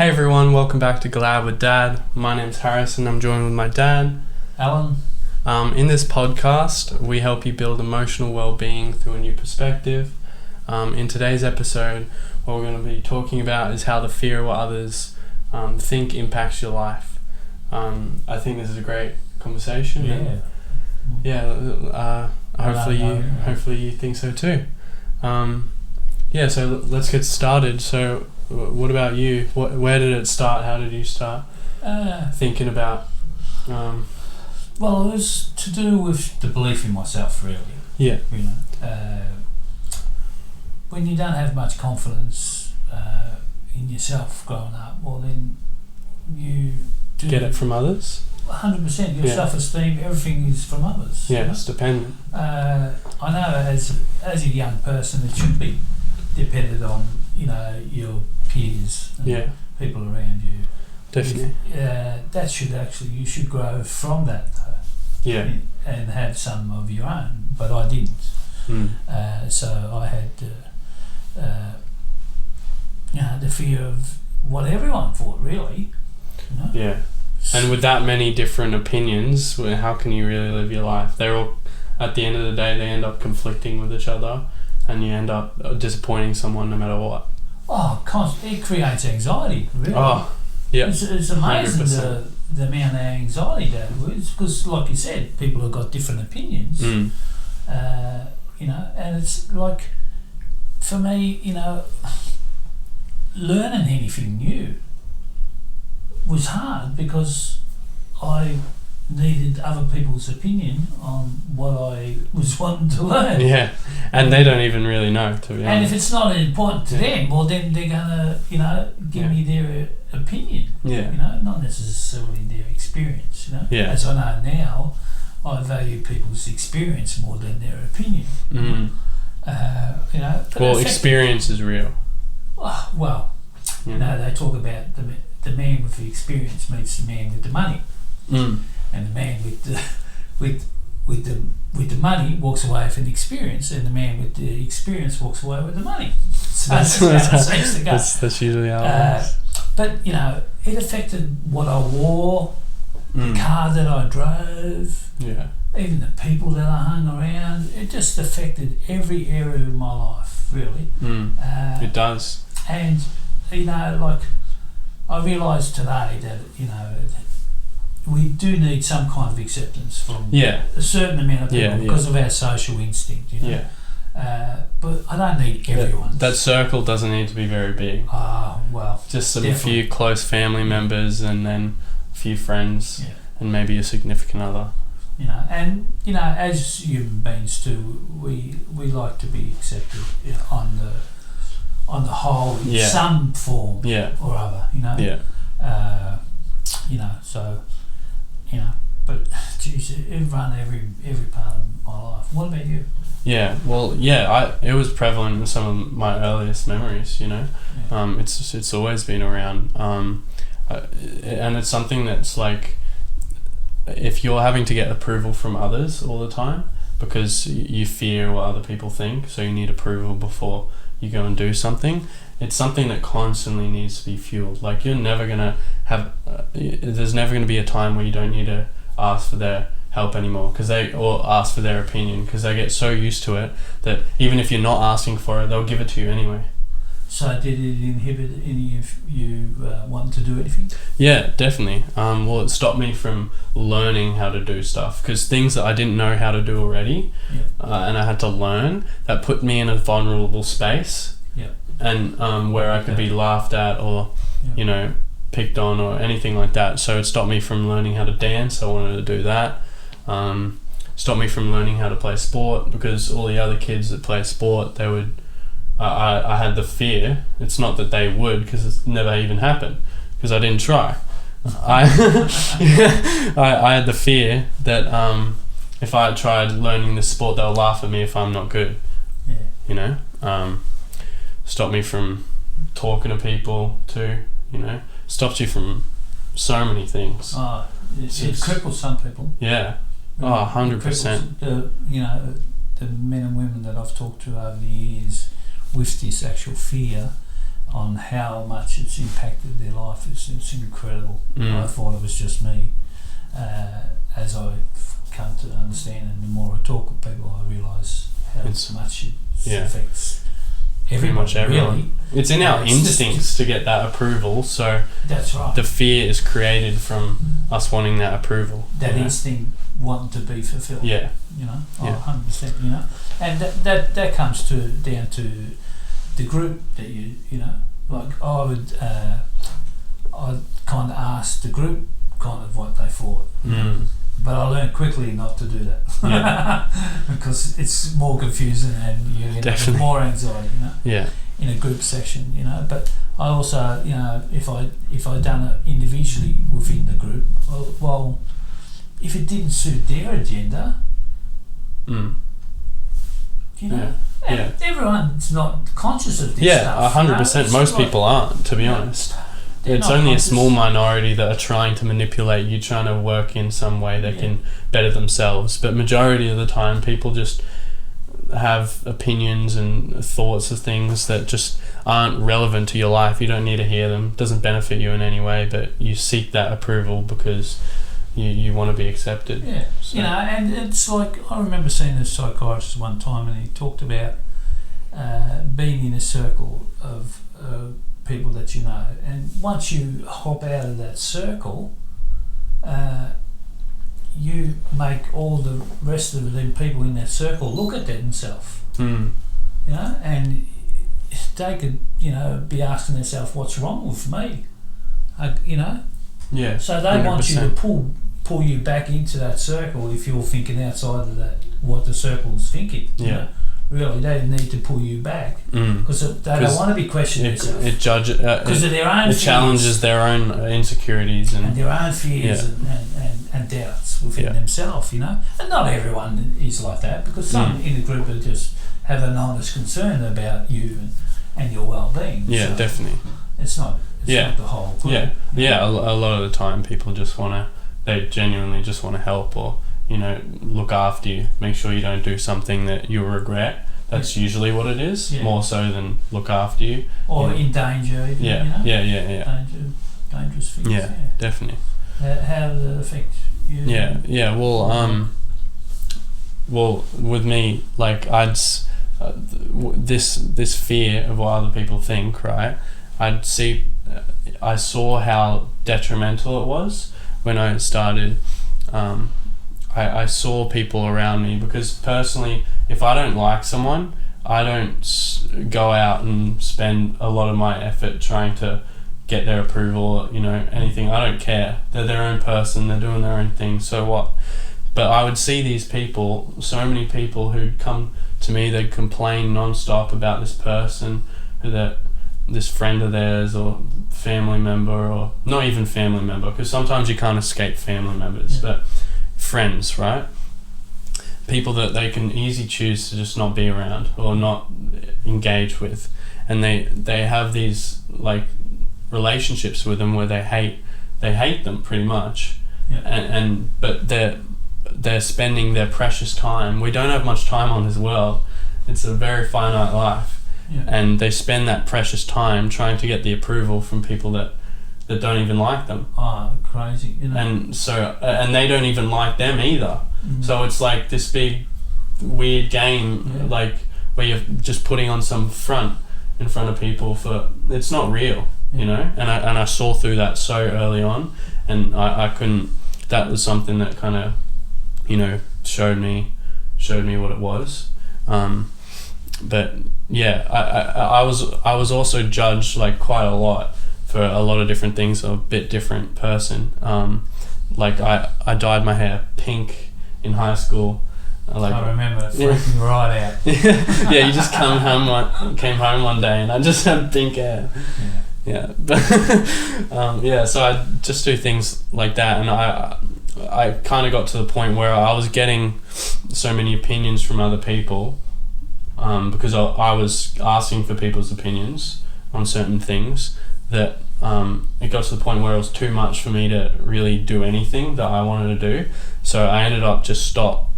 Hey everyone, welcome back to Glad with Dad. My name's Harris and I'm joined with my dad, Alan. In this podcast, we help you build emotional well-being through a new perspective. In today's episode, what we're going to be talking about is how the fear of what others think impacts your life. I think this is a great conversation. Hopefully you think so too. So let's get started. So what about you? Where did it start? How did you start thinking about... Well, it was to do with the belief in myself, really. Yeah. You know, when you don't have much confidence in yourself growing up, well then you do... Get it from others? 100%. Your self-esteem, everything is from others. Yeah, it's dependent. I know as a young person it should be dependent on, your peers and people around you. Definitely. You should grow from that though. Yeah. And have some of your own, but I didn't. So I had the fear of what everyone thought, really. Yeah. And with that many different opinions, how can you really live your life? They're all, at the end of the day, they end up conflicting with each other and you end up disappointing someone no matter what. It creates anxiety, really. Yeah. It's amazing the amount of anxiety that is, because like you said, people have got different opinions. And it's like, for me, learning anything new was hard because I needed other people's opinion on what I was wanting to learn. Yeah, and they don't even really know, to be honest. And if it's not important to them, well then they're gonna, give me their opinion. Yeah. Not necessarily their experience. Yeah. As I know now, I value people's experience more than their opinion. Experience is real. They talk about the man with the experience meets the man with the money. And the man with the money walks away from the experience, and the man with the experience walks away with the money. So that's how it seems to go. That's usually how it is. But it affected what I wore, the car that I drove, even the people that I hung around. It just affected every area of my life, really. It does. And I realise today that we do need some kind of acceptance from a certain amount of people because of our social instinct. But I don't need everyone. That circle doesn't need to be very big. Just a few close family members, and then a few friends, and maybe a significant other. As human beings too, we like to be accepted on the whole in some form or other. But geez, it run every part of my life. What about you? It was prevalent in some of my earliest memories. It's always been around, and it's something that's like, if you're having to get approval from others all the time because you fear what other people think, so you need approval before you go and do something, it's something that constantly needs to be fueled. Like, you're never gonna have there's never gonna be a time where you don't need to ask for their help anymore, or ask for their opinion, because they get so used to it that even if you're not asking for it, they'll give it to you anyway. So did it inhibit any of you wanting to do anything? Yeah, definitely. It stopped me from learning how to do stuff, because things that I didn't know how to do already, and I had to learn, that put me in a vulnerable space, and where I could be laughed at or picked on or anything like that. So it stopped me from learning how to dance. I wanted to do that. Stopped me from learning how to play sport, because all the other kids that play sport, they would... I had the fear. It's not that they would, because it's never even happened, because I didn't try. I had the fear that if I tried learning this sport, they'll laugh at me if I'm not good. Stopped me from talking to people too. Stops you from so many things. It cripples some people. 100%. The men and women that I've talked to over the years with this actual fear on how much it's impacted their life. It's incredible. I thought it was just me. As I've come to understand, and the more I talk with people, I realise how much it affects pretty much everyone. Really. It's in our instincts to get that approval, so that's right. The fear is created from us wanting that approval. That instinct wanting to be fulfilled. Yeah. 100%, And that comes down to the group that like I'd kind of ask the group kind of what they thought. But I learned quickly not to do that. Because it's more confusing and you end up with more anxiety, in a group session, But I also, if I done it individually within the group, well, if it didn't suit their agenda, everyone's not conscious of this stuff. 100%. Most people aren't, to be honest. It's only a small minority that are trying to manipulate you, trying to work in some way they can better themselves. But majority of the time, people just have opinions and thoughts of things that just aren't relevant to your life. You don't need to hear them. It doesn't benefit you in any way, but you seek that approval because you want to be accepted. Yeah, so. And it's like, I remember seeing a psychiatrist one time and he talked about being in a circle of people that you know, and once you hop out of that circle, you make all the rest of the people in that circle look at themselves, and they could, be asking themselves, what's wrong with me, so they 100%. Want you to pull you back into that circle if you're thinking outside of that, what the circle's thinking. Really, they need to pull you back because they don't want to be questioning themselves. Because of their own fears. It challenges their own insecurities and their own fears and doubts within themselves, And not everyone is like that, because some in the group are just have an honest concern about you and your well-being. Yeah, so definitely. It's not the whole group. A lot of the time people just they genuinely just want to help or look after you, make sure you don't do something that you'll regret. That's usually what it is, more so than look after you. Or in danger, even, dangerous things. Yeah, definitely. How does it affect you? Well, with me, like this fear of what other people think, right? I saw how detrimental it was when I started. I saw people around me, because personally, if I don't like someone, I don't go out and spend a lot of my effort trying to get their approval, anything. I don't care. They're their own person, they're doing their own thing, so what? But I would see these people, so many people who'd come to me, they'd complain non-stop about this person, this friend of theirs or family member, or not even family member, because sometimes you can't escape family members, but friends, right? People that they can easily choose to just not be around or not engage with, and they have these like relationships with them where they hate them pretty much, but they're spending their precious time. We don't have much time on this world. It's a very finite life, and they spend that precious time trying to get the approval from people that don't even like them. Oh, crazy! And so, and they don't even like them either. So it's like this big, weird game, like where you're just putting on some front in front of people it's not real, And I saw through that so early on, and I couldn't. That was something that kind of, showed me what it was. But yeah, I was also judged like quite a lot for a lot of different things. I'm a bit different person. Like I dyed my hair pink in high school. I remember it freaking right out. Yeah, you just came home one day and I just had pink hair. But so I just do things like that, and I kind of got to the point where I was getting so many opinions from other people, because I was asking for people's opinions on certain things, that it got to the point where it was too much for me to really do anything that I wanted to do. So I ended up just stop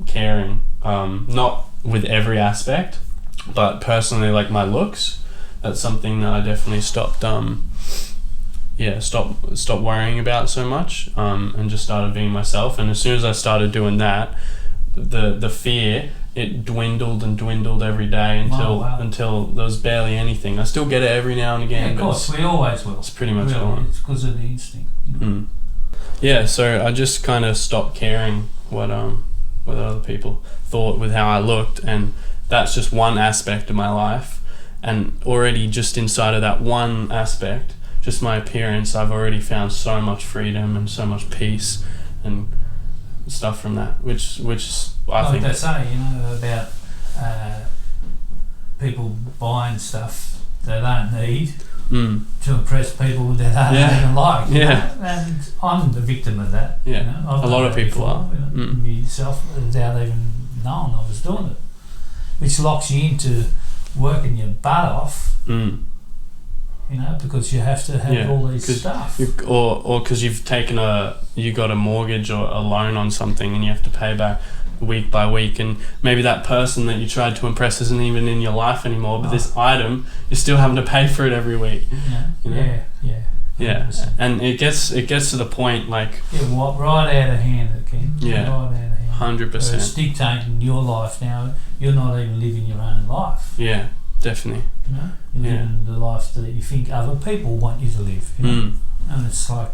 caring, not with every aspect, but personally, like my looks, that's something that I definitely stopped stop worrying about so much, and just started being myself. And as soon as I started doing that, the fear, it dwindled every day until there was barely anything. I still get it every now and again. Yeah, of course, we always will. It's pretty much gone. It's because of the instinct. You know? Yeah, so I just kind of stopped caring what other people thought with how I looked, and that's just one aspect of my life. And already just inside of that one aspect, just my appearance, I've already found so much freedom and so much peace and stuff from that, which I think... Like they say, you know, about people buying stuff they don't need to impress people they don't even like. You know? And I'm the victim of that. Yeah, you know? a lot of people are. You know, yourself, without even knowing I was doing it, which locks you into working your butt off. You know, because you have to have all these stuff. Or because you've you got a mortgage or a loan on something and you have to pay back week by week, and maybe that person that you tried to impress isn't even in your life anymore, but this item, you're still having to pay for it every week. Yeah, you know? Yeah. And it gets to the point like... right out of hand again. Yeah. Right out of hand. 100%. It's dictating your life now. You're not even living your own life. Yeah, definitely. You know? You're living the life that you think other people want you to live. You know? And it's like,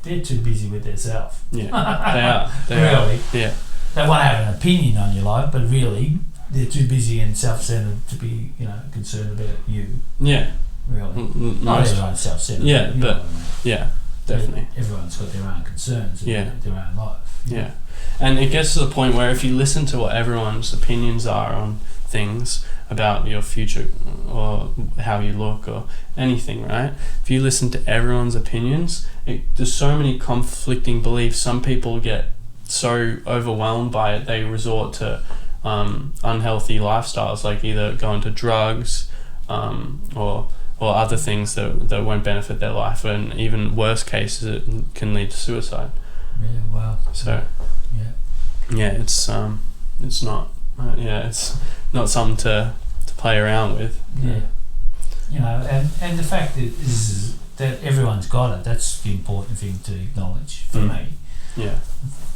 they're too busy with themselves. Yeah, they are. Really. Yeah. They want to have an opinion on your life, but really, they're too busy and self-centered to be, you know, concerned about you. Yeah. Really. Not everyone's self-centered. Yeah, but I mean? Yeah, definitely. Everyone's got their own concerns and their own life. Yeah. And it gets to the point where if you listen to what everyone's opinions are on things about your future or how you look or anything, right? If you listen to everyone's opinions, there's so many conflicting beliefs. Some people get so overwhelmed by it, they resort to unhealthy lifestyles, like either going to drugs or other things that won't benefit their life, and even worse cases, it can lead to suicide. Yeah, wow. So it's not it's not something to play around with. Yeah. You know, and the fact is that everyone's got it. That's the important thing to acknowledge for me. Yeah.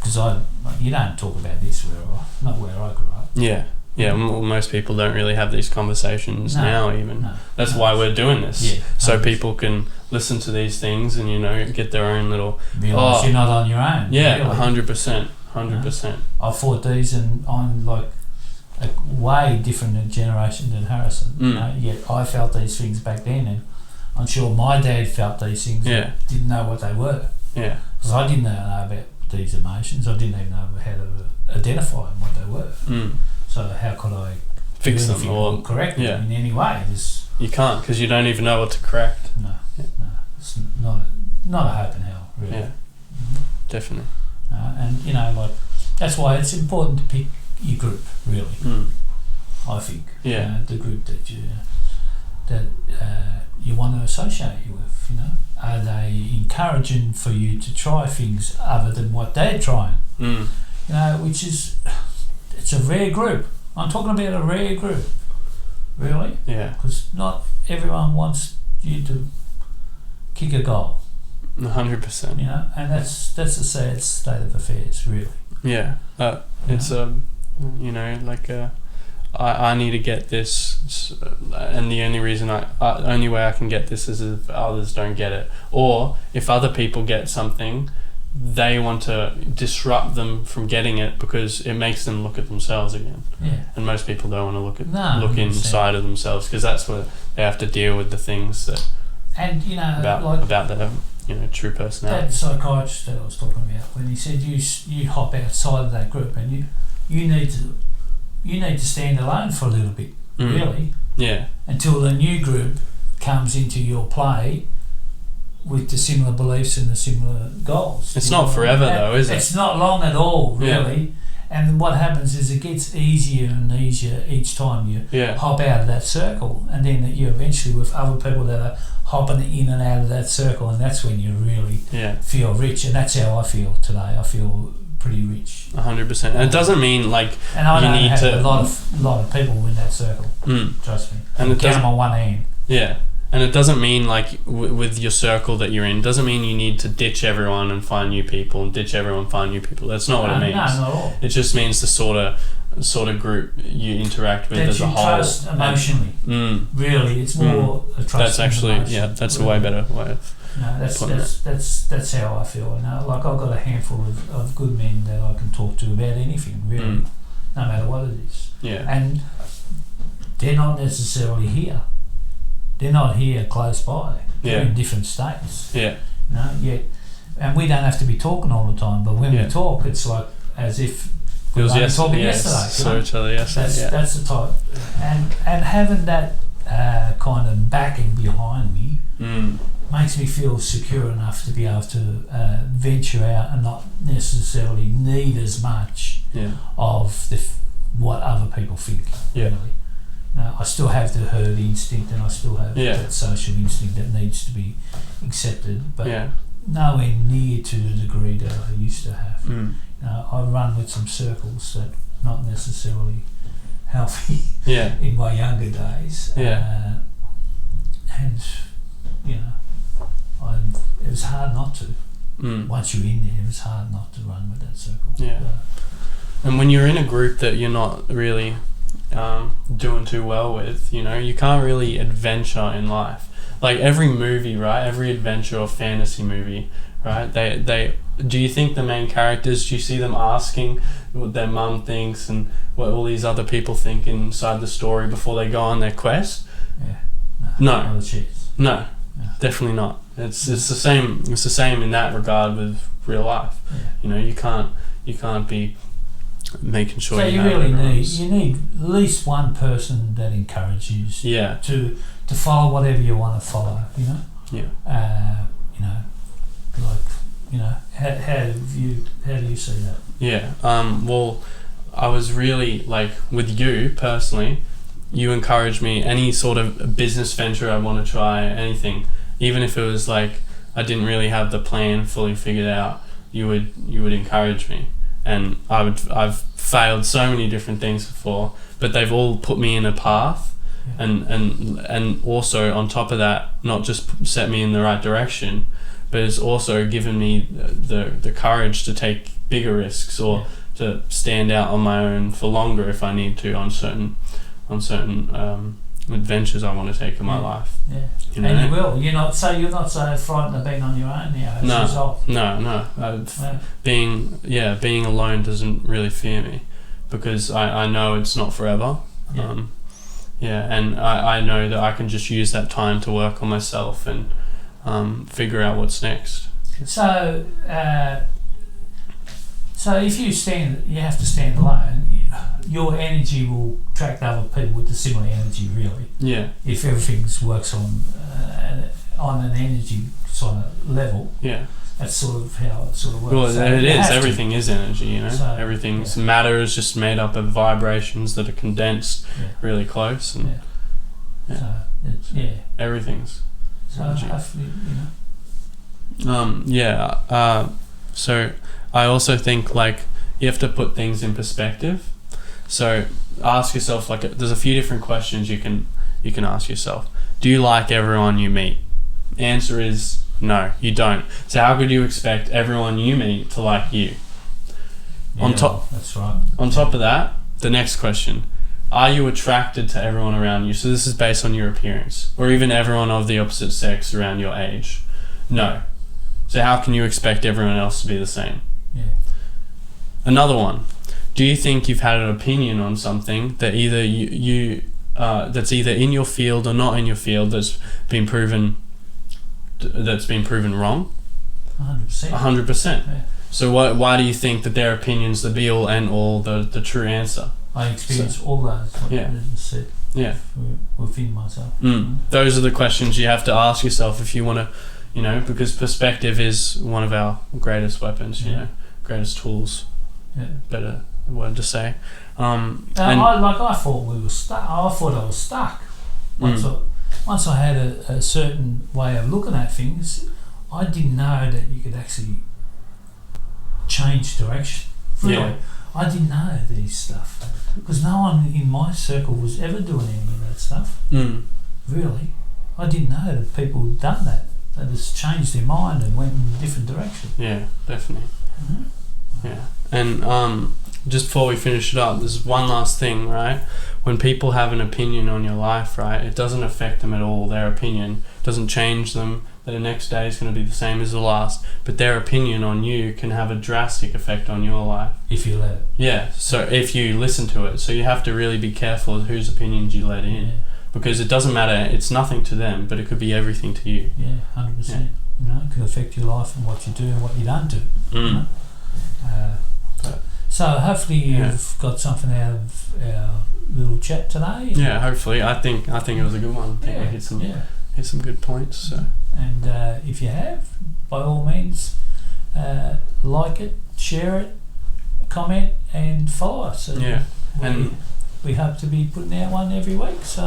Because you don't talk about this not where I grew up. Yeah. Yeah, most people don't really have these conversations now even. No, That's why we're doing this. Yeah, so people can listen to these things and, you know, get their own little... Realise you're not on your own. Yeah, really. 100%. 100%. I fought these and I'm like a way different generation than Harrison. You know, yet I felt these things back then, and I'm sure my dad felt these things but didn't know what they were. Yeah. Because I didn't know about these emotions. I didn't even know how to identify them, what they were. So how could I fix them or correct them in any way? You can't, because you don't even know what to correct. No, it's not a hope in hell, really. Yeah, definitely. And you know, like that's why it's important to pick your group, really. I think. Yeah. The group that you want to associate you with. You know, are they encouraging for you to try things other than what they're trying? You know, which is. It's a rare group. I'm talking about a rare group, really. Yeah. Because not everyone wants you to kick a goal. 100%. You know, and that's a sad state of affairs, really. Yeah. It's you know, like I need to get this, and the only reason only way I can get this is if others don't get it, or if other people get something. They want to disrupt them from getting it because it makes them look at themselves again. Yeah. And most people don't want to look inside of themselves, because that's where they have to deal with the things that. And you know about their true personality. That psychiatrist that I was talking about, when he said you hop outside of that group and you need to stand alone for a little bit, really. Yeah. Until the new group comes into your play. With the similar beliefs and the similar goals. It's not forever though, is it? It's not long at all, really. Yeah. And what happens is it gets easier and easier each time you hop out of that circle, and then that you're eventually with other people that are hopping in and out of that circle, and that's when you really feel rich. And that's how I feel today. I feel pretty rich. 100%. And it doesn't mean like and I don't have a lot of people in that circle. Trust me. And count them on one hand. Yeah. And it doesn't mean like with your circle that you're in, doesn't mean you need to ditch everyone and find new people, and ditch everyone and find new people. That's not what it means. No, not at all. It just means the sort of group you interact with as a whole. Trust emotionally. Really, it's more a trust. That's actually that's a way better way of. No, that's how I feel. Like I've got a handful of good men that I can talk to about anything, really, no matter what it is. Yeah. And they're not necessarily here. They're not here close by. They're in different states. Yeah. Yet, and we don't have to be talking all the time. But when we talk, it's like as if we were talking yesterday. Saw each other yesterday. That's the type. And having that kind of backing behind me makes me feel secure enough to be able to venture out and not necessarily need as much of what other people think. Yeah. Really. I still have the herd instinct, and I still have that social instinct that needs to be accepted, but nowhere near to the degree that I used to have. I run with some circles that not necessarily healthy in my younger days, and it was hard not to. Once you're in there, it's hard not to run with that circle. And when you're in a group that you're not really doing too well with, you can't really adventure in life. Like every movie, right? Every adventure or fantasy movie, right? They do you think the main characters, do you see them asking what their mum thinks and what all these other people think inside the story before they go on their quest? No, definitely not. It's the same. It's the same in that regard with real life. You can't be making sure. So you really need at least one person that encourages you to follow whatever you want to follow. How do you see that? Well, I was really like with you personally. You encouraged me any sort of business venture I want to try, anything, even if it was like I didn't really have the plan fully figured out. You would encourage me. And I've failed so many different things before, but they've all put me in a path, and also on top of that, not just set me in the right direction, but it's also given me the courage to take bigger risks or to stand out on my own for longer if I need to on certain adventures I want to take in my life. And you will. You're not so frightened of being on your own now as a result. No. Being alone doesn't really fear me because I know it's not forever. And I know that I can just use that time to work on myself and figure out what's next. So if you have to stand alone, your energy will attract other people with the similar energy, really. Yeah. If everything works on an energy sort of level. Yeah. That's sort of how it sort of works. Well, so it is. Everything is energy, So, everything's matter is just made up of vibrations that are condensed really close, and everything's energy. So I also think like you have to put things in perspective. So ask yourself, like, there's a few different questions you can ask yourself. Do you like everyone you meet? Answer is no, you don't. So how could you expect everyone you meet to like you? That's right. On top of that, the next question: are you attracted to everyone around you? So this is based on your appearance, or even everyone of the opposite sex around your age. No. So how can you expect everyone else to be the same? Yeah. Another one. Do you think you've had an opinion on something that either that's either in your field or not in your field that's been proven wrong? 100%. 100%. Yeah. So why do you think that their opinion's the be all and all, the true answer? I experience all those. Said. Yeah. Within myself. Those are the questions you have to ask yourself if you want to, because perspective is one of our greatest weapons. Greatest tools. Yeah. Better word to say. I thought we were stuck. I thought I was stuck. Once I had a certain way of looking at things, I didn't know that you could actually change direction. Really. Yeah. I didn't know these stuff because no one in my circle was ever doing any of that stuff. Really. I didn't know that people had done that. They just changed their mind and went in a different direction. Yeah, definitely. Mm-hmm. Yeah. And just before we finish it up, there's one last thing, right? When people have an opinion on your life, right, it doesn't affect them at all. Their opinion doesn't change them. The next day is going to be the same as the last. But their opinion on you can have a drastic effect on your life. If you let it. Yeah, so if you listen to it. So you have to really be careful of whose opinions you let in. Yeah. Because it doesn't matter, it's nothing to them, but it could be everything to you. Yeah, 100%. Yeah. You know, it can affect your life and what you do and what you don't do. Mm. You know? So hopefully you've got something out of our little chat today. Yeah, hopefully. I think it was a good one. I think we hit some good points. So. And if you have, by all means, like it, share it, comment, and follow us. And we hope to be putting out one every week. So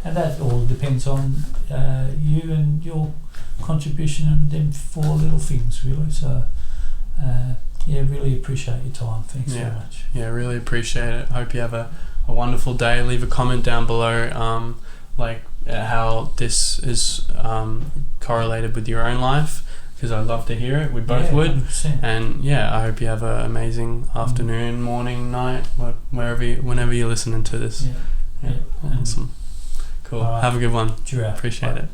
and that all depends on you and your contribution and them 4 little things, really. So. Really appreciate your time. Thanks very much. Yeah, really appreciate it. Hope you have a wonderful day. Leave a comment down below, how this is correlated with your own life, because I'd love to hear it. We both would. 100%. And I hope you have an amazing afternoon, morning, night, whenever you're listening to this. Yeah. Awesome. Cool. Right. Have a good one. Giraffe. Appreciate it.